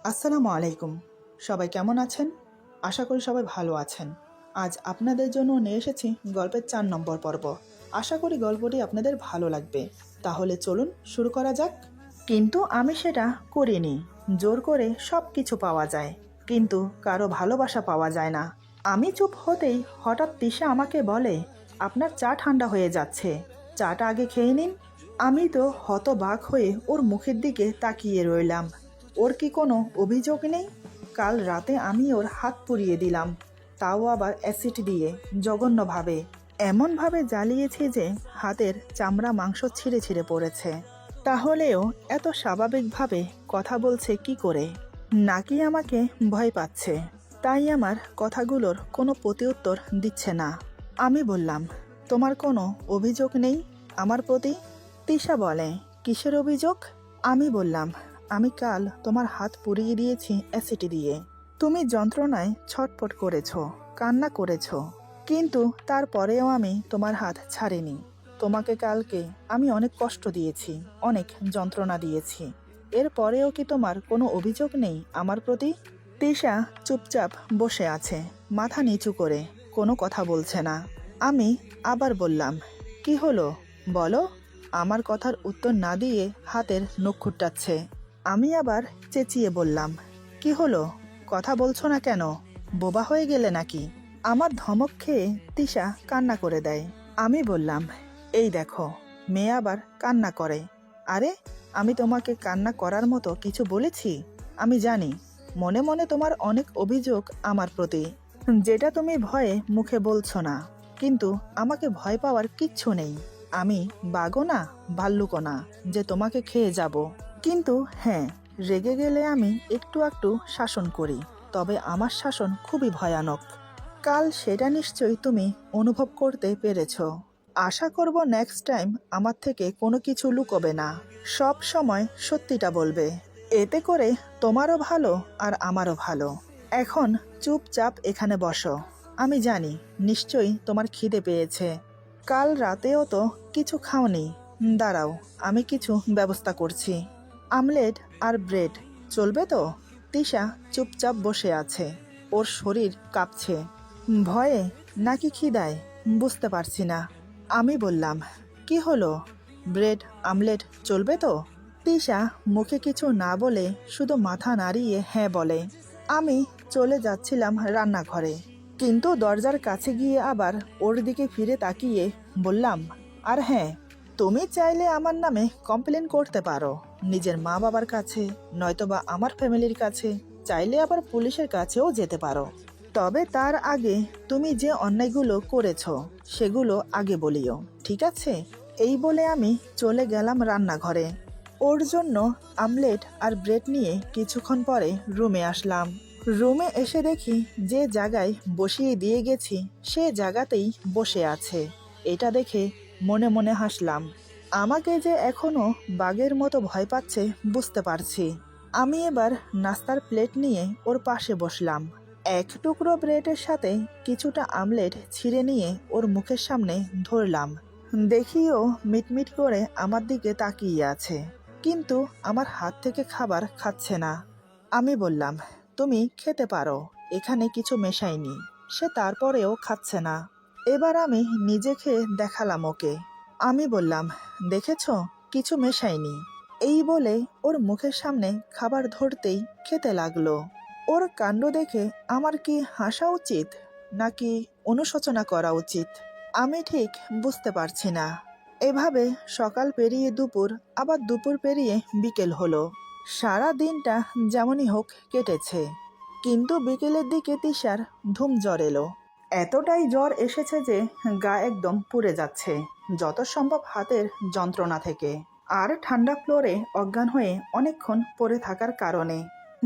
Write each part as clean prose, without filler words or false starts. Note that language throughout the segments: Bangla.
আসসালামু আলাইকুম। সবাই কেমন আছেন? আশা করি সবাই ভালো আছেন। আজ আপনাদের জন্য নিয়ে এসেছি গল্পের ৪ নম্বর পর্ব। আশা করি গল্পটি আপনাদের ভালো লাগবে। তাহলে চলুন শুরু করা যাক। কিন্তু আমি সেটা করিনি। জোর করে সব কিছু পাওয়া যায়, কিন্তু কারো ভালোবাসা পাওয়া যায় না। আমি চুপ হতেই হঠাৎ তিশা আমাকে বলে, আপনার চা ঠান্ডা হয়ে যাচ্ছে, চাটা আগে খেয়ে নিন। আমি তো হতবাক হয়ে ওর মুখের দিকে তাকিয়ে রইলাম। ওর কি কোনো অভিযোগ নেই? কাল রাতে আমি ওর হাত পুড়িয়ে দিলাম, তাও আবার অ্যাসিড দিয়ে, জঘন্যভাবে। এমনভাবে জ্বালিয়েছি যে হাতের চামড়া মাংস ছিঁড়ে ছিঁড়ে পড়েছে। তাহলেও এত স্বাভাবিকভাবে কথা বলছে কি করে? নাকি আমাকে ভয় পাচ্ছে, তাই আমার কথাগুলোর কোনো প্রতিউত্তর দিচ্ছে না। আমি বললাম, তোমার কোনো অভিযোগ নেই আমার প্রতি? তিশা বলে, কিসের অভিযোগ? আমি বললাম, আমি কাল তোমার হাত পুড়িয়ে দিয়েছি অ্যাসিড দিয়ে। তুমি যন্ত্রণায় ছটফট করেছো, কান্না করেছো, কিন্তু তারপরেও আমি তোমার হাত ছাড়িনি। তোমাকে কালকে আমি অনেক কষ্ট দিয়েছি, অনেক যন্ত্রণা দিয়েছি। এরপরেও কি তোমার কোনো অভিযোগ নেই আমার প্রতি? তিশা চুপচাপ বসে আছে, মাথা নিচু করে, কোনো কথা বলছে না। আমি আবার বললাম, কি হলো বলো? আমার কথার উত্তর না দিয়ে হাতের নখ খুঁটাচ্ছে। আমি আবার চেঁচিয়ে বললাম, কি হলো? কথা বলছো না কেন? বোবা হয়ে গেলে নাকি? আমার ধমক খেয়ে তিশা কান্না করে দেয়। আমি বললাম, এই দেখো, মেয়ে আবার কান্না করে। আরে, আমি তোমাকে কান্না করার মতো কিছু বলেছি? আমি জানি মনে মনে তোমার অনেক অভিযোগ আমার প্রতি, যেটা তুমি ভয়ে মুখে বলছো না। কিন্তু আমাকে ভয় পাওয়ার কিচ্ছু নেই। আমি বাঘও না, ভাল্লুকও না যে তোমাকে খেয়ে যাব। কিন্তু হ্যাঁ, রেগে গেলে আমি একটু একটু শাসন করি, তবে আমার শাসন খুবই ভয়ানক। কাল সেটা নিশ্চয়ই তুমি অনুভব করতে পেরেছ। আশা করব নেক্সট টাইম আমার থেকে কোনো কিছু লুকোবে না, সব সময় সত্যিটা বলবে। এতে করে তোমারও ভালো আর আমারও ভালো। এখন চুপচাপ এখানে বসো। আমি জানি নিশ্চয়ই তোমার খিদে পেয়েছে। কাল রাতেও তো কিছু খাওনি। দাঁড়াও, আমি কিছু ব্যবস্থা করছি। আমলেট আর ব্রেড চলবে তো? তিশা চুপচাপ বসে আছে, ওর শরীর কাঁপছে। ভয়ে নাকি খিদায় বুঝতে পারছি না। আমি বললাম, কি হলো? ব্রেড আমলেট চলবে তো? তিশা মুখে কিছু না বলে শুধু মাথা নাড়িয়ে হ্যাঁ বলে। আমি চলে যাচ্ছিলাম রান্নাঘরে, কিন্তু দরজার কাছে গিয়ে আবার ওর দিকে ফিরে তাকিয়ে বললাম, আর হ্যাঁ, তুমি চাইলে আমার নামে কমপ্লেন করতে পারো, নিজের মা বাবার কাছে, নয়তোবা আমার ফ্যামিলির কাছে, চাইলে আবার পুলিশের কাছেও যেতে পারো। তবে তার আগে তুমি যে অন্যায়গুলো করেছো সেগুলো আগে বলিও, ঠিক আছে? এই বলে আমি চলে গেলাম রান্নাঘরে। ওর জন্য আমলেট আর ব্রেড নিয়ে কিছুক্ষণ পরে রুমে আসলাম। রুমে এসে দেখি যে জায়গায় বসিয়ে দিয়ে গেছি সে জায়গাতেই বসে আছে। এটা দেখে মনে মনে হাসলাম। আমাকে যে এখনো বাঘের মতো ভয় পাচ্ছে বুঝতে পারছি। আমি এবার নাস্তার প্লেট নিয়ে ওর পাশে বসলাম। এক টুকরো ব্রেডের সাথে কিছুটা আমলেট ছিঁড়ে নিয়ে ওর মুখের সামনে ধরলাম। দেখিও মিটমিট করে আমার দিকে তাকিয়ে আছে, কিন্তু আমার হাত থেকে খাবার খাচ্ছে না। আমি বললাম, তুমি খেতে পারো, এখানে কিছু মেশাইনি। সে তারপরেও খাচ্ছে না। এবার আমি নিজে খেয়ে দেখালাম ওকে। আমি বললাম, দেখেছ, কিছু মেশাইনি। এই বলে ওর মুখের সামনে খাবার ধরতেই খেতে লাগলো। ওর কাণ্ড দেখে আমার কি হাসা উচিত নাকি অনুশোচনা করা উচিত আমি ঠিক বুঝতে পারছি না। এভাবে সকাল পেরিয়ে দুপুর, আবার দুপুর পেরিয়ে বিকেল হলো। সারা দিনটা যেমনই হোক কেটেছে, কিন্তু বিকেলের দিকে তিশার ধুম জ্বর এলো। এতটাই জ্বর এসেছে যে গা একদম পুড়ে যাচ্ছে, যত সম্ভব হাতের যন্ত্রণা থেকে, আর ঠান্ডা ফ্লোরে অজ্ঞান হয়ে অনেকক্ষণ পড়ে থাকার কারণে।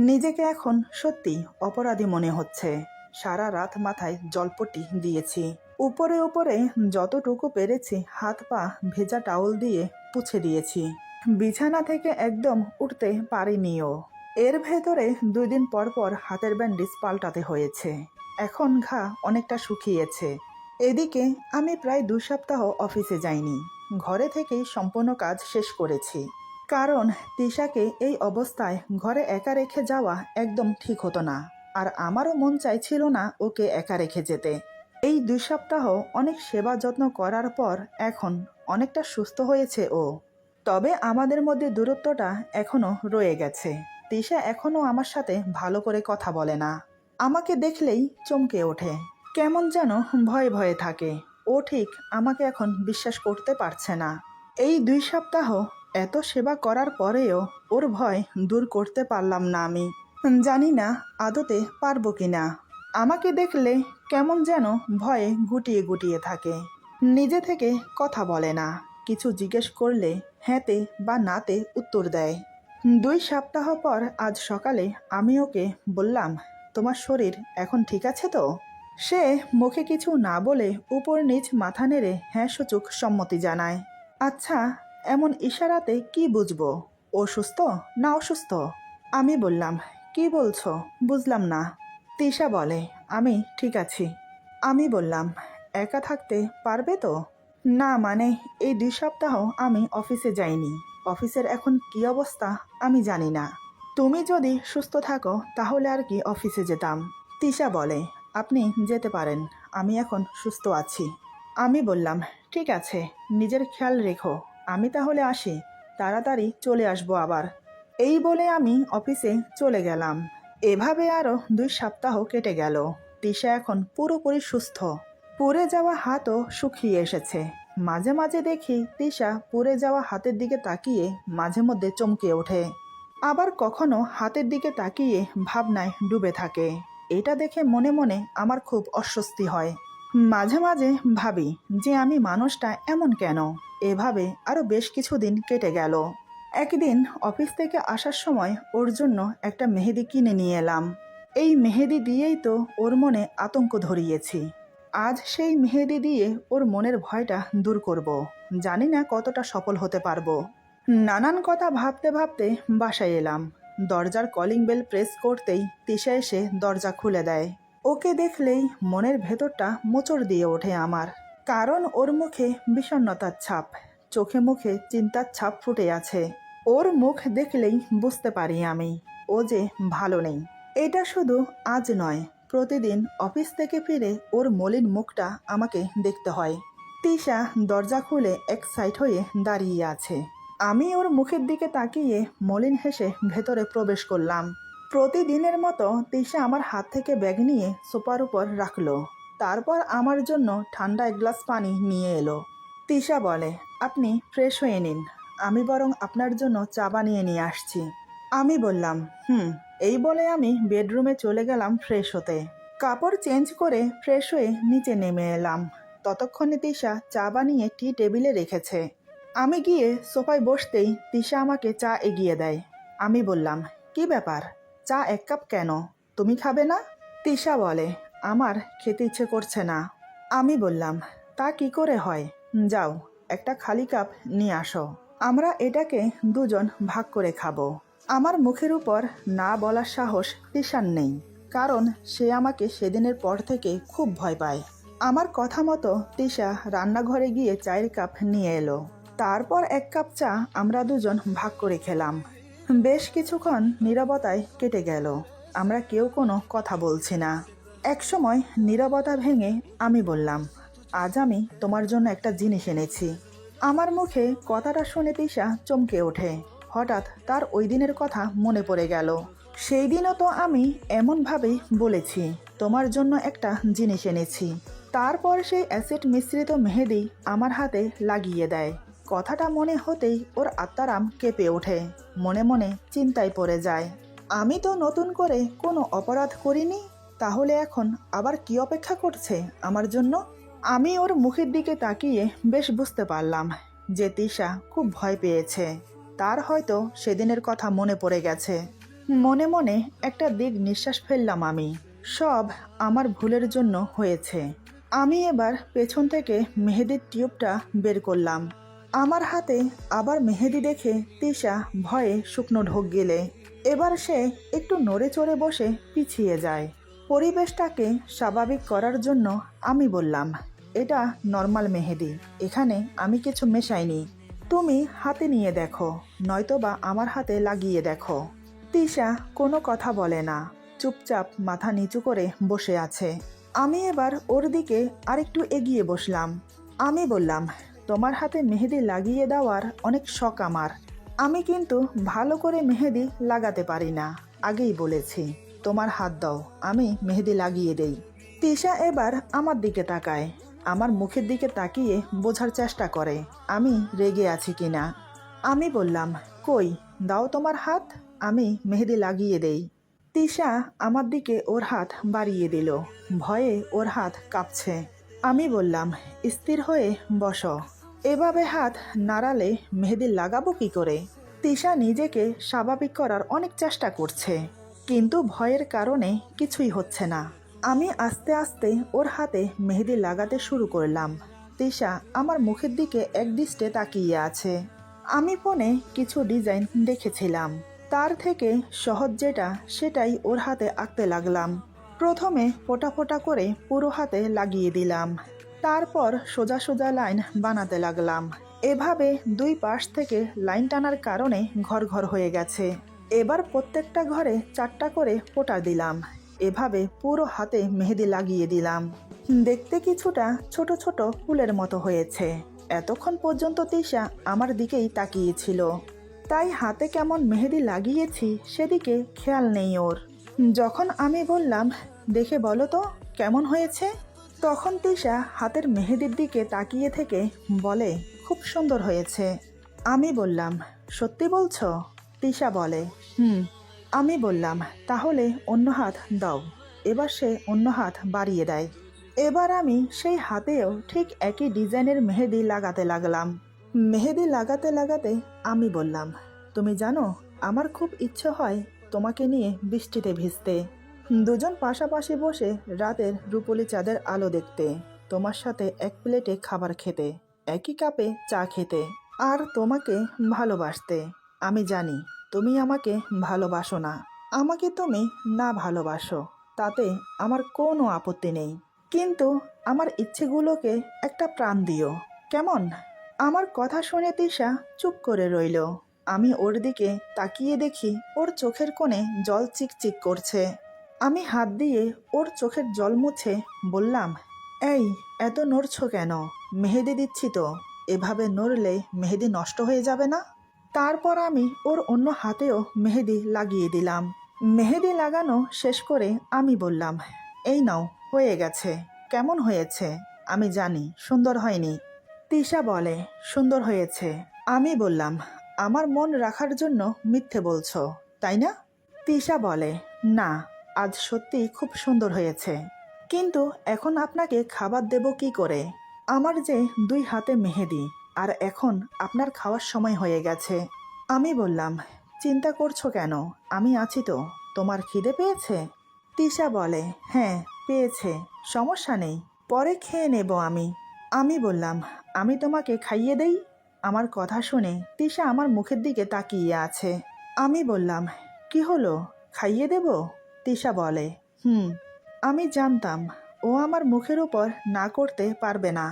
নিজেকে এখন সত্যি অপরাধী মনে হচ্ছে। সারা রাত মাথায় জলপট্টি দিয়েছি, উপরে উপরে যতটুকু পেরেছি হাত পা ভেজা টাওয়াল দিয়ে পুছে দিয়েছি। বিছানা থেকে একদম উঠতে পারিনিও। এর ভেতরে 2 দিন পর পর হাতের ব্যান্ডেজ পাল্টাতে হয়েছে। এখন ঘা অনেকটা শুকিয়েছে। এদিকে আমি প্রায় 2 সপ্তাহ অফিসে যাইনি, ঘরে থেকেই সম্পূর্ণ কাজ শেষ করেছি। কারণ তিশাকে এই অবস্থায় ঘরে একা রেখে যাওয়া একদম ঠিক হতো না। আর আমারও মন চাইছিল না ওকে একা রেখে যেতে। এই 2 সপ্তাহ অনেক সেবা যত্ন করার পর এখন অনেকটা সুস্থ হয়েছে ও। তবে আমাদের মধ্যে দূরত্বটা এখনো রয়ে গেছে। তিশা এখনো আমার সাথে ভালো করে কথা বলে না। আমাকে দেখলেই চমকে ওঠে, কেমন যেন ভয়ে ভয়ে থাকে। ও ঠিক আমাকে এখন বিশ্বাস করতে পারছে না। এই 2 সপ্তাহ এত সেবা করার পরেও ওর ভয় দূর করতে পারলাম না আমি। জানি না আদতে পারবো কিনা। আমাকে দেখলে কেমন যেন ভয়ে গুটিয়ে গুটিয়ে থাকে। নিজে থেকে কথা বলে না। কিছু জিজ্ঞেস করলে হ্যাঁতে বা নাতে উত্তর দেয়। 2 সপ্তাহ পর আজ সকালে আমি ওকে বললাম, তোমার শরীর এখন ঠিক আছে তো? সে মুখে কিছু না বলে উপর নিচ মাথা নেড়ে হ্যাঁ সূচক সম্মতি জানায়। আচ্ছা, এমন ইশারাতে কি বুঝবো? ও সুস্থ না অসুস্থ? আমি বললাম, কি বলছো বুঝলাম না। তিশা বলে, আমি ঠিক আছি। আমি বললাম, একা থাকতে পারবে তো? না মানে এই 2 সপ্তাহ আমি অফিসে যাইনি। অফিসের এখন কি অবস্থা আমি জানি না। তুমি যদি সুস্থ থাকো তাহলে আর কি অফিসে যেতাম। তিশা বলে, আপনি যেতে পারেন, আমি এখন সুস্থ আছি। আমি বললাম, ঠিক আছে, নিজের খেয়াল রেখো। আমি তাহলে আসি, তাড়াতাড়ি চলে আসবো আবার। এই বলে আমি অফিসে চলে গেলাম। এভাবে আরও 2 সপ্তাহ কেটে গেল। তিশা এখন পুরোপুরি সুস্থ। পুড়ে যাওয়া হাতও শুকিয়ে এসেছে। মাঝে মাঝে দেখি তিশা পুড়ে যাওয়া হাতের দিকে তাকিয়ে মাঝে মধ্যে চমকে ওঠে। আবার কখনো হাতের দিকে তাকিয়ে ভাবনায় ডুবে থাকে। এটা দেখে মনে মনে আমার খুব অস্বস্তি হয়। মাঝে মাঝে ভাবি যে আমি মানুষটা এমন কেন। এভাবে আরও বেশ কিছুদিন কেটে গেল। একদিন অফিস থেকে আসার সময় ওর জন্য একটা মেহেদি কিনে নিয়ে এলাম। এই মেহেদি দিয়েই তো ওর মনে আতঙ্ক ধরিয়েছি। আজ সেই মেহেদি দিয়ে ওর মনের ভয়টা দূর করব। জানি না কতটা সফল হতে পারবো। নানান কথা ভাবতে ভাবতে বাসায় এলাম। দরজার কলিং বেল প্রেস করতেই তিশা এসে দরজা খুলে দেয়। ওকে দেখলেই মনের ভেতরটা মোচড় দিয়ে ওঠে আমার। কারণ ওর মুখে বিষণ্ণতার ছাপ, চোখে মুখে চিন্তার ছাপ ফুটে আছে। ওর মুখ দেখলেই বুঝতে পারি আমি ও যে ভালো নেই। এটা শুধু আজ নয়, প্রতিদিন অফিস থেকে ফিরে ওর মলিন মুখটা আমাকে দেখতে হয়। তিশা দরজা খুলে এক সাইড হয়ে দাঁড়িয়ে আছে। আমি ওর মুখের দিকে তাকিয়ে মলিন হেসে ভেতরে প্রবেশ করলাম। প্রতিদিনের মতো তিশা আমার হাত থেকে ব্যাগ নিয়ে সোফার উপর রাখলো। তারপর আমার জন্য ঠান্ডা এক গ্লাস পানি নিয়ে এলো। তিশা বলে, আপনি ফ্রেশ হয়ে নিন, আমি বরং আপনার জন্য চা বানিয়ে নিয়ে আসছি। আমি বললাম, এই বলে আমি বেডরুমে চলে গেলাম ফ্রেশ হতে। কাপড় চেঞ্জ করে ফ্রেশ হয়ে নিচে নেমে এলাম। ততক্ষণে তিশা চা বানিয়ে টি টেবিলে রেখেছে। আমি গিয়ে সোফায় বসতেই তিশা আমাকে চা এগিয়ে দেয়। আমি বললাম, কি ব্যাপার, চা 1 কাপ কেন? তুমি খাবে না? তিশা বলে, আমার খেতে ইচ্ছে করছে না। আমি বললাম, তা কি করে হয়? যাও, একটা খালি কাপ নিয়ে আসো, আমরা এটাকে দুজন ভাগ করে খাবো। আমার মুখের উপর না বলার সাহস তিশার নেই, কারণ সে আমাকে সেদিনের পর থেকে খুব ভয় পায়। আমার কথা মতো তিশা রান্নাঘরে গিয়ে চায়ের কাপ নিয়ে এলো। তারপর 1 কাপ চা আমরা দুজন ভাগ করে খেলাম। বেশ কিছুক্ষণ নীরবতায় কেটে গেল। আমরা কেউ কোনো কথা বলছি না। একসময় নীরবতা ভেঙে আমি বললাম, আজ আমি তোমার জন্য একটা জিনিস এনেছি। আমার মুখে কথাটা শুনে তিশা চমকে ওঠে। হঠাৎ তার ওই দিনের কথা মনে পড়ে গেল। সেই দিনও তো আমি এমনভাবেই বলেছি, তোমার জন্য একটা জিনিস এনেছি। তারপর সেই অ্যাসিড মিশ্রিত মেহেদি আমার হাতে লাগিয়ে দেয়। কথাটা মনে হতেই ওর আত্মারাম কেঁপে ওঠে। মনে মনে চিন্তায় পড়ে যায়, আমি তো নতুন করে কোনো অপরাধ করিনি, তাহলে এখন আবার কি অপেক্ষা করছে আমার জন্য? আমি ওর মুখের দিকে তাকিয়ে বেশ বুঝতে পারলাম যে তিশা খুব ভয় পেয়েছে। তার হয়তো সেদিনের কথা মনে পড়ে গেছে। মনে মনে একটা দিক নিঃশ্বাস ফেললাম আমি। সব আমার ভুলের জন্য হয়েছে। আমি এবার পেছন থেকে মেহেদির টিউবটা বের করলাম। আমার হাতে আবার মেহেদি দেখে তিশা ভয়ে শুকনো ঢোক গেলে। এবার সে একটু নড়ে চড়ে বসে পিছিয়ে যায়। পরিবেশটাকে স্বাভাবিক করার জন্য আমি বললাম, এটা নর্মাল মেহেদি, এখানে আমি কিছু মেশাইনি। তুমি হাতে নিয়ে দেখো, নয়তোবা আমার হাতে লাগিয়ে দেখো। তিশা কোনো কথা বলে না, চুপচাপ মাথা নিচু করে বসে আছে। আমি এবার ওর দিকে আরেকটু এগিয়ে বসলাম। আমি বললাম, তোমার হাতে মেহেদি লাগিয়ে দেওয়ার অনেক শখ আমার। আমি কিন্তু ভালো করে মেহেদি লাগাতে পারি না, আগেই বলেছি। তোমার হাত দাও, আমি মেহেদি লাগিয়ে দেই। তিশা এবার আমার দিকে তাকায়, আমার মুখের দিকে তাকিয়ে বোঝার চেষ্টা করে আমি রেগে আছি কিনা। আমি বললাম, কই দাও তোমার হাত, আমি মেহেদি লাগিয়ে দেই। তিশা আমার দিকে ওর হাত বাড়িয়ে দিল, ভয়ে ওর হাত কাঁপছে। আমি বললাম, স্থির হয়ে বসো, এভাবে হাত নাড়ালে মেহেদি লাগাবো কি করে? তিশা নিজেকে স্বাভাবিক করার অনেক চেষ্টা করছে, কিন্তু ভয়ের কারণে কিছুই হচ্ছে না। আমি আস্তে আস্তে ওর হাতে মেহেদি লাগাতে শুরু করলাম। তিশা আমার মুখের দিকে একদৃষ্টে তাকিয়ে আছে। আমি ফোনে কিছু ডিজাইন দেখেছিলাম, তার থেকে সহজ যেটা সেটাই ওর হাতে আঁকতে লাগলাম। প্রথমে ফোঁটা ফোঁটা করে পুরো হাতে লাগিয়ে দিলাম, তারপর সোজা সোজা লাইন বানাতে লাগলাম। এভাবে দুই পাশ থেকে লাইন টানার কারণে ঘর ঘর হয়ে গেছে। এবার প্রত্যেকটা ঘরে 4টা করে ফোঁটা দিলাম। এভাবে পুরো হাতে মেহেদি লাগিয়ে দিলাম। দেখতে কিছুটা ছোট ছোট ফুলের মতো হয়েছে। এতক্ষণ পর্যন্ত তিশা আমার দিকেই তাকিয়েছিল, তাই হাতে কেমন মেহেদি লাগিয়েছি সেদিকে খেয়াল নেই ওর। যখন আমি বললাম, দেখে বলো তো কেমন হয়েছে, তখন তিশা হাতের মেহেদির দিকে তাকিয়ে থেকে বলে, খুব সুন্দর হয়েছে। আমি বললাম, সত্যি বলছো? তিশা বলে, হুম। আমি বললাম, তাহলে অন্য হাত দাও। এবার সে অন্য হাত বাড়িয়ে দেয়। এবার আমি সেই হাতেও ঠিক একই ডিজাইনের মেহেদি লাগাতে লাগলাম। মেহেদি লাগাতে লাগাতে আমি বললাম, তুমি জানো আমার খুব ইচ্ছে হয় তোমাকে নিয়ে বৃষ্টিতে ভিজতে, দুজন পাশাপাশি বসে রাতের রূপলি চাঁদের আলো দেখতে, তোমার সাথে এক প্লেটে খাবার খেতে, একই কাপে চা খেতে, আর তোমাকে ভালোবাসতে। আমি জানি তুমি আমাকে ভালোবাসো না, আমাকে তুমি না ভালোবাসো তাতে আমার কোনো আপত্তি নেই, কিন্তু আমার ইচ্ছেগুলোকে একটা প্রাণ দিও, কেমন? আমার কথা শুনে তিশা চুপ করে রইল। আমি ওর দিকে তাকিয়ে দেখি ওর চোখের কোণে জল চিকচিক করছে। আমি হাত দিয়ে ওর চোখের জল মুছে বললাম, এই এত নড়ছো কেন? মেহেদি দিচ্ছি তো, এভাবে নড়লে মেহেদি নষ্ট হয়ে যাবে না? তারপর আমি ওর অন্য হাতেও মেহেদি লাগিয়ে দিলাম। মেহেদি লাগানো শেষ করে আমি বললাম, এই নাও, হয়ে গেছে। কেমন হয়েছে? আমি জানি সুন্দর হয়নি। তিশা বলে, সুন্দর হয়েছে। আমি বললাম, আমার মন রাখার জন্য মিথ্যে বলছো তাই না? তিশা বলে, না, আজ সত্যি খুব সুন্দর হয়েছে, কিন্তু এখন আপনাকে খাবার দেব কি করে? আমার যে 2 হাতে মেহেদি, আর এখন আপনার খাওয়ার সময় হয়ে গেছে। আমি বললাম, চিন্তা করছো কেন? আমি আছি তো, তোমার খিদে পেয়েছে? তিশা বলে, হ্যাঁ পেয়েছে, সমস্যা নেই, পরে খেয়ে নেব আমি। আমি বললাম, আমি তোমাকে খাইয়ে দেই? আমার কথা শুনে তিশা আমার মুখের দিকে তাকিয়ে আছে। আমি বললাম, কি হলো, খাইয়ে দেব? তিশা বলে, হুম। আমি জানতাম ও আমার মুখের উপর না করতে পারবে না।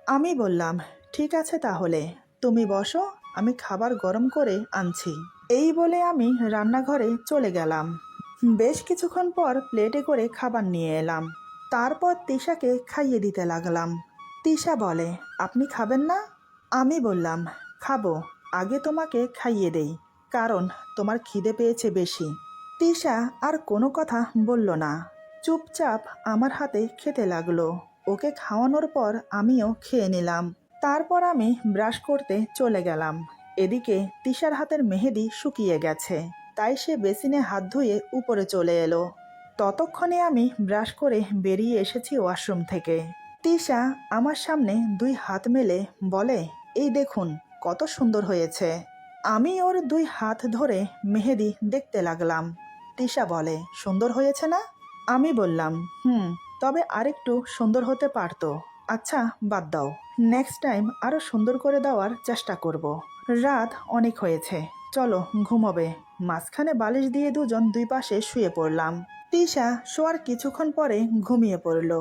আমি বললাম, ঠিক আছে তাহলে, তুমি বসো, আমি খাবার গরম করে আনছি। এই বলে আমি রান্নাঘরে চলে গেলাম। বেশ কিছুক্ষণ পর প্লেটে করে খাবার নিয়ে এলাম, তারপর তিশাকে খাইয়ে দিতে লাগলাম। তিশা বলে, আপনি খাবেন না? আমি বললাম, খাবো, আগে তোমাকে খাইয়ে দেই, কারণ তোমার খিদে পেয়েছে বেশি। তিশা আর কোনো কথা বলল না, চুপচাপ আমার হাতে খেতে লাগলো। ওকে খাওয়ানোর পর আমিও খেয়ে নিলাম। তারপর আমি ব্রাশ করতে চলে গেলাম। এদিকে তিশার হাতের মেহেদি শুকিয়ে গেছে, তাই সে বেসিনে হাত ধুয়ে উপরে চলে এলো। ততক্ষণে আমি ব্রাশ করে বেরিয়ে এসেছি ওয়াশরুম থেকে। তিশা আমার সামনে 2 হাত মেলে বলে, এই দেখুন কত সুন্দর হয়েছে। আমি ওর 2 হাত ধরে মেহেদি দেখতে লাগলাম। তিশা বলে, সুন্দর হয়েছে না? আমি বললাম, হুম, তবে আরেকটু সুন্দর হতে পারতো। আচ্ছা বাদ দাও, নেক্সট টাইম আরো সুন্দর করে দেওয়ার চেষ্টা করব। রাত অনেক হয়েছে, চলো ঘুমোবে। মাঝখানে বালিশ দিয়ে দুজন 2 পাশে শুয়ে পড়লাম। তিশা শোয়ার কিছুক্ষণ পরে ঘুমিয়ে পড়ল।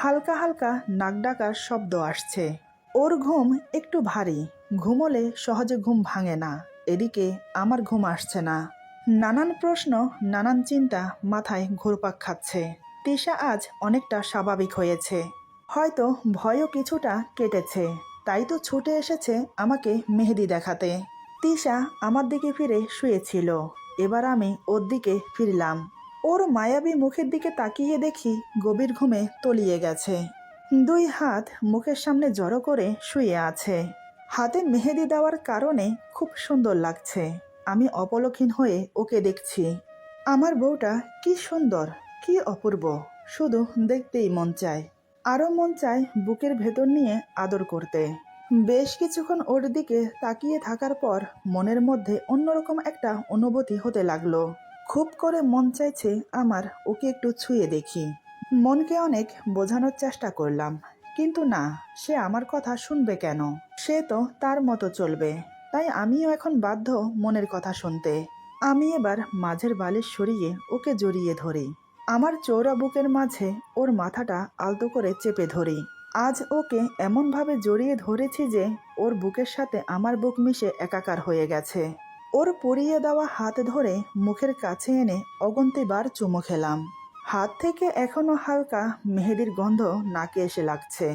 হালকা হালকা নাক ডাকার শব্দ আসছে। ওর ঘুম একটু ভারী, ঘুমোলে সহজে ঘুম ভাঙে না। এদিকে আমার ঘুম আসছে না। নানান প্রশ্ন, নানান চিন্তা মাথায় ঘুরপাক খাচ্ছে। তিশা আজ অনেকটা স্বাভাবিক হয়েছে, হয়তো ভয়ও কিছুটা কেটেছে, তাই তো ছুটে এসেছে আমাকে মেহেদি দেখাতে। তিশা আমার দিকে ফিরে শুয়েছিল, এবার আমি ওর দিকে ফিরলাম। ওর মায়াবী মুখের দিকে তাকিয়ে দেখি গভীর ঘুমে তলিয়ে গেছে। দুই হাত মুখের সামনে জড়ো করে শুয়ে আছে। হাতে মেহেদি দেওয়ার কারণে খুব সুন্দর লাগছে। আমি অপলকহীন হয়ে ওকে দেখছি। আমার বউটা কি সুন্দর, কি অপূর্ব, শুধু দেখতেই মন চায়। আরও মন চায় বুকের ভেতর নিয়ে আদর করতে। বেশ কিছুক্ষণ ওর দিকে তাকিয়ে থাকার পর মনের মধ্যে অন্যরকম একটা অনুভূতি হতে লাগলো। খুব করে মন চাইছে আমার ওকে একটু ছুঁয়ে দেখি। মনকে অনেক বোঝানোর চেষ্টা করলাম, কিন্তু না, সে আমার কথা শুনবে কেন? সে তো তার মতো চলবে। তাই আমিও এখন বাধ্য মনের কথা শুনতে। আমি এবার মাঝের বালিশ সরিয়ে ওকে জড়িয়ে ধরি। আমার চৌড়া বুকের মাঝে ওর মাথাটা আলতো করে চেপে ধরি। আজ ওকে এমনভাবে জড়িয়ে ধরেছি যে ওর বুকের সাথে আমার বুক মিশে একাকার হয়ে গেছে। ওর পরিয়ে দেওয়া হাত ধরে মুখের কাছে এনে অগন্তিবার চুমো খেলাম। হাত থেকে এখনো হালকা মেহেদির গন্ধ নাকে এসে লাগছে।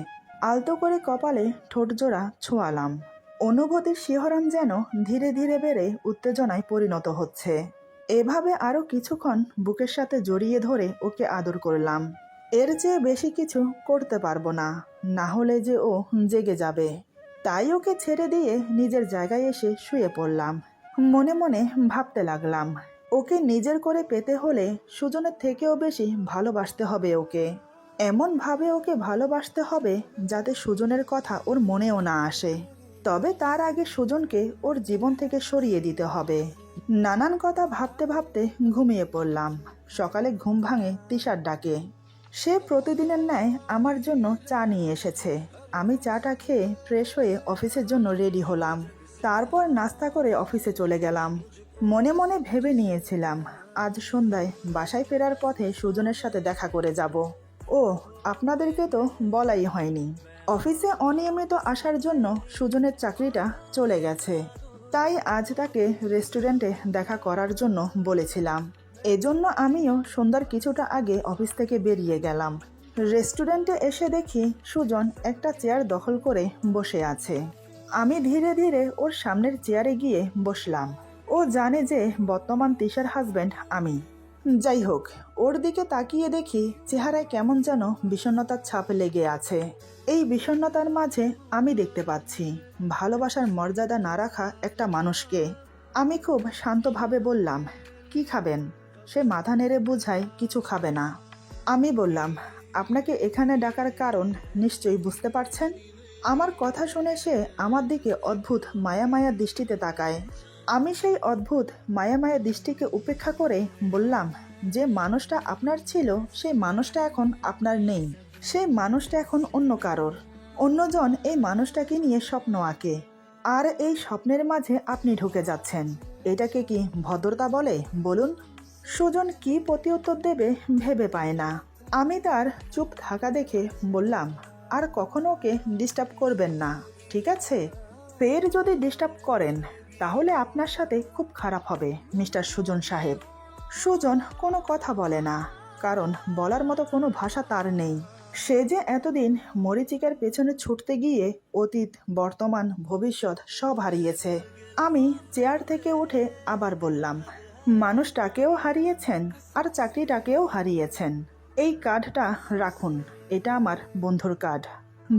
আলতো করে কপালে ঠোঁটজোড়া ছোঁয়ালাম। অনুভূতির শিহরণ যেন ধীরে ধীরে বেড়ে উত্তেজনায় পরিণত হচ্ছে। এভাবে আরও কিছুক্ষণ বুকের সাথে জড়িয়ে ধরে ওকে আদর করলাম। এর চেয়ে বেশি কিছু করতে পারবো না, না হলে যে ও জেগে যাবে। তাই ওকে ছেড়ে দিয়ে নিজের জায়গায় এসে শুয়ে পড়লাম। মনে মনে ভাবতে লাগলাম, ওকে নিজের করে পেতে হলে সুজনের থেকেও বেশি ভালোবাসতে হবে ওকে। এমনভাবে ওকে ভালোবাসতে হবে যাতে সুজনের কথা ওর মনেও না আসে। তবে তার আগে সুজনকে ওর জীবন থেকে সরিয়ে দিতে হবে। নানান কথা ভাবতে ভাবতে ঘুমিয়ে পড়লাম। সকালে ঘুম ভাঙে তিশার ডাকে। সে প্রতিদিনের ন্যায় আমার জন্য চা নিয়ে এসেছে। আমি চাটা খেয়ে ফ্রেশ হয়ে অফিসের জন্য রেডি হলাম। তারপর নাস্তা করে অফিসে চলে গেলাম। মনে মনে ভেবে নিয়েছিলাম আজ সন্ধ্যায় বাসায় ফেরার পথে সুজনের সাথে দেখা করে যাব। ও, আপনাদেরকে তো বলাই হয়নি, অফিসে অনিয়মিত আসার জন্য সুজনের চাকরিটা চলে গেছে। তাই আজ তাকে রেস্টুরেন্টে দেখা করার জন্য বলেছিলাম। এজন্য আমিও সন্ধ্যার কিছুটা আগে অফিস থেকে বেরিয়ে গেলাম। রেস্টুরেন্টে এসে দেখি সুজন একটা চেয়ার দখল করে বসে আছে। আমি ধীরে ধীরে ওর সামনের চেয়ারে গিয়ে বসলাম। ও জানে যে বর্তমান তিশার হাজব্যান্ড আমি। যাই হোক, ওর দিকে তাকিয়ে দেখি চেহারায় কেমন যেন বিষণ্ণতার ছাপ লেগে আছে। এই বিষণ্ণতার মাঝে আমি দেখতে পাচ্ছি ভালোবাসার মর্যাদা না রাখা একটা মানুষকে। আমি খুব শান্তভাবে বললাম, কি খাবেন? সে মাথা নেড়ে বোঝায় কিছু খাবে না। আমি বললাম, আপনাকে এখানে ডাকার কারণ নিশ্চয়ই বুঝতে পারছেন। আমার কথা শুনে সে আমার দিকে অদ্ভুত মায়া মায়া দৃষ্টিতে তাকায়। আমি সেই অদ্ভুত মায়া মায়া দৃষ্টিকে উপেক্ষা করে বললাম, যে মানুষটা আপনার ছিল সেই মানুষটা এখন আপনার নেই। সেই মানুষটা এখন অন্য কারোর। অন্যজন এই মানুষটাকে নিয়ে স্বপ্ন আঁকে, আর এই স্বপ্নের মাঝে আপনি ঢুকে যাচ্ছেন। এটাকে কি ভদ্রতা বলে বলুন? সুজন কি প্রত্যুত্তর দেবে ভেবে পায় না। আমি তার চুপ থাকা দেখে বললাম, আর কখনো ওকে ডিস্টার্ব করবেন না, ঠিক আছে? ফের যদি ডিস্টার্ব করেন তাহলে আপনার সাথে খুব খারাপ হবে মিস্টার সুজন সাহেব। সুজন কোনো কথা বলে না, কারণ বলার মতো কোনো ভাষা তার নেই। সে যে এতদিন মরীচিকার পেছনে ছুটতে গিয়ে অতীত, বর্তমান, ভবিষ্যৎ সব হারিয়েছে। আমি চেয়ার থেকে উঠে আবার বললাম, মানুষটাকেও হারিয়েছেন আর চাকরিটাকেও হারিয়েছেন। এই কার্ডটা রাখুন, এটা আমার বন্ধুর কার্ড।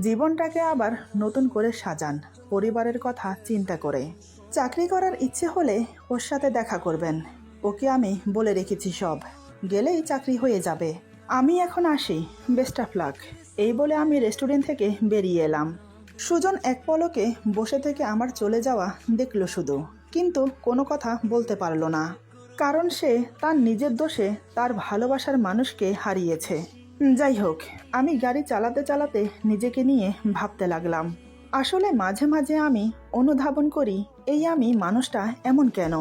জীবনটাকে আবার নতুন করে সাজান পরিবারের কথা চিন্তা করে। চাকরি করার ইচ্ছে হলে ওর সাথে দেখা করবেন। ওকে আমি বলে রেখেছি সব। গেলেই চাকরি হয়ে যাবে। আমি এখন আসি, বেস্ট অফ লাক। এই বলে আমি রেস্টুরেন্ট থেকে বেরিয়ে এলাম। সুজন এক পলকে বসে থেকে আমার চলে যাওয়া দেখল শুধু, কিন্তু কোনো কথা বলতে পারল না। কারণ সে তার নিজের দোষে তার ভালোবাসার মানুষকে হারিয়েছে। যাই হোক, আমি গাড়ি চালাতে চালাতে নিজেকে নিয়ে ভাবতে লাগলাম। আসলে মাঝে মাঝে আমি অনুধাবন করি, এই আমি মানুষটা এমন কেন?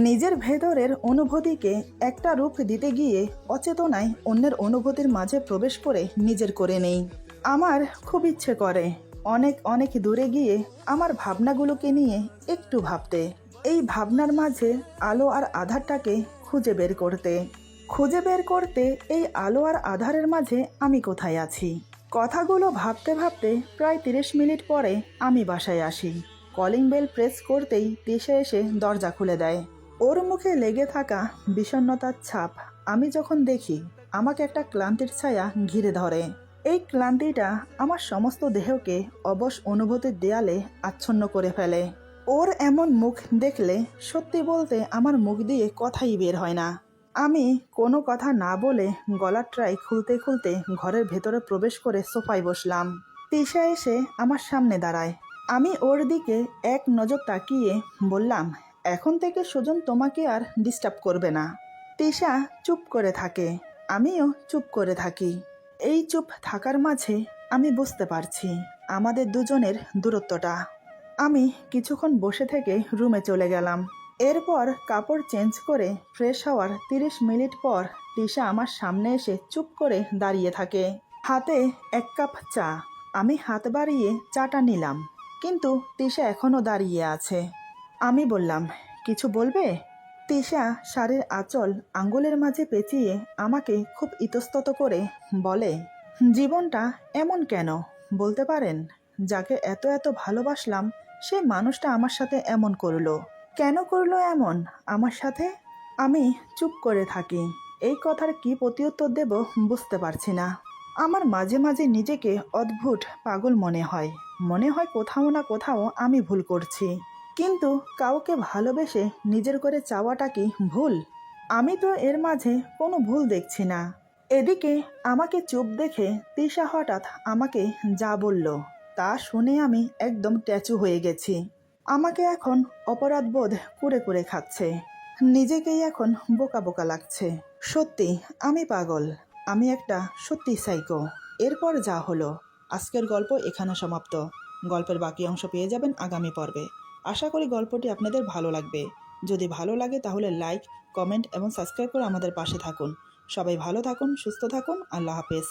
নিজের ভেতরের অনুভূতিকে একটা রূপ দিতে গিয়ে অচেতনায় অন্যের অনুভূতির মাঝে প্রবেশ করে নিজের করে নেই। আমার খুব ইচ্ছে করে অনেক অনেক দূরে গিয়ে আমার ভাবনাগুলোকে নিয়ে একটু ভাবতে, এই ভাবনার মাঝে আলো আর আধারটাকে খুঁজে বের করতে এই আলো আর আধারের মাঝে আমি কোথায় আছি। কথাগুলো ভাবতে ভাবতে প্রায় 30 মিনিট পরে আমি বাসায় আসি। কলিং বেল প্রেস করতেই তিশা এসে দরজা খুলে দেয়। ওর মুখে লেগে থাকা বিষণ্ণতার ছাপ আমি যখন দেখি, আমাকে একটা ক্লান্তির ছায়া ঘিরে ধরে। এই ক্লান্তিটা আমার সমস্ত দেহকে অবশ অনুভূতির দেয়ালে আচ্ছন্ন করে ফেলে। ওর এমন মুখ দেখলে সত্যি বলতে আমার মুখ দিয়ে কথাই বের হয় না। আমি কোনো কথা না বলে গলার ট্রাই খুলতে খুলতে ঘরের ভেতরে প্রবেশ করে সোফায় বসলাম। তিশা এসে আমার সামনে দাঁড়ায়। আমি ওর দিকে এক নজর তাকিয়ে বললাম, এখন থেকে সুজন তোমাকে আর ডিস্টার্ব করবে না। তিশা চুপ করে থাকে, আমিও চুপ করে থাকি। এই চুপ থাকার মাঝে আমি বুঝতে পারছি আমাদের দুজনের দূরত্বটা। আমি কিছুক্ষণ বসে থেকে রুমে চলে গেলাম। এরপর কাপড় চেঞ্জ করে ফ্রেশ হওয়ার 30 মিনিট পর তিশা আমার সামনে এসে চুপ করে দাঁড়িয়ে থাকে, হাতে 1 কাপ চা। আমি হাত বাড়িয়ে চাটা নিলাম, কিন্তু তিশা এখনও দাঁড়িয়ে আছে। আমি বললাম, কিছু বলবে? তিশা শাড়ির আঁচল আঙ্গুলের মাঝে পেঁচিয়ে আমাকে খুব ইতস্তত করে বলে, জীবনটা এমন কেন বলতে পারেন? যাকে এত এত ভালোবাসলাম সে মানুষটা আমার সাথে এমন করলো। কেন করলো এমন আমার সাথে? আমি চুপ করে থাকি। এই কথার কি প্রত্যুত্তর দেব বুঝতে পারছি না। আমার মাঝে মাঝে নিজেকে অদ্ভুত পাগল মনে হয় কোথাও না কোথাও আমি ভুল করছি। কিন্তু কাউকে ভালোবেসে নিজের করে চাওয়াটা কি ভুল? আমি তো এর মাঝে কোনো ভুল দেখছি না। এদিকে আমাকে চুপ দেখে তিশা হঠাৎ আমাকে যা বলল তা শুনে আমি একদম ট্যাচু হয়ে গেছি। আমাকে এখন অপরাধবোধ কুরে কুরে খাচ্ছে। নিজেকেই এখন বোকা বোকা লাগছে। সত্যি আমি পাগল, আমি একটা সত্যি সাইকো। এরপর যা হলো, আজকের গল্প এখানে সমাপ্ত। গল্পের বাকি অংশ পেয়ে যাবেন আগামী পর্বে। আশা করি গল্পটি আপনাদের ভালো লাগবে। যদি ভালো লাগে তাহলে লাইক, কমেন্ট এবং সাবস্ক্রাইব করে আমাদের পাশে থাকুন। সবাই ভালো থাকুন, সুস্থ থাকুন। আল্লাহ হাফেজ।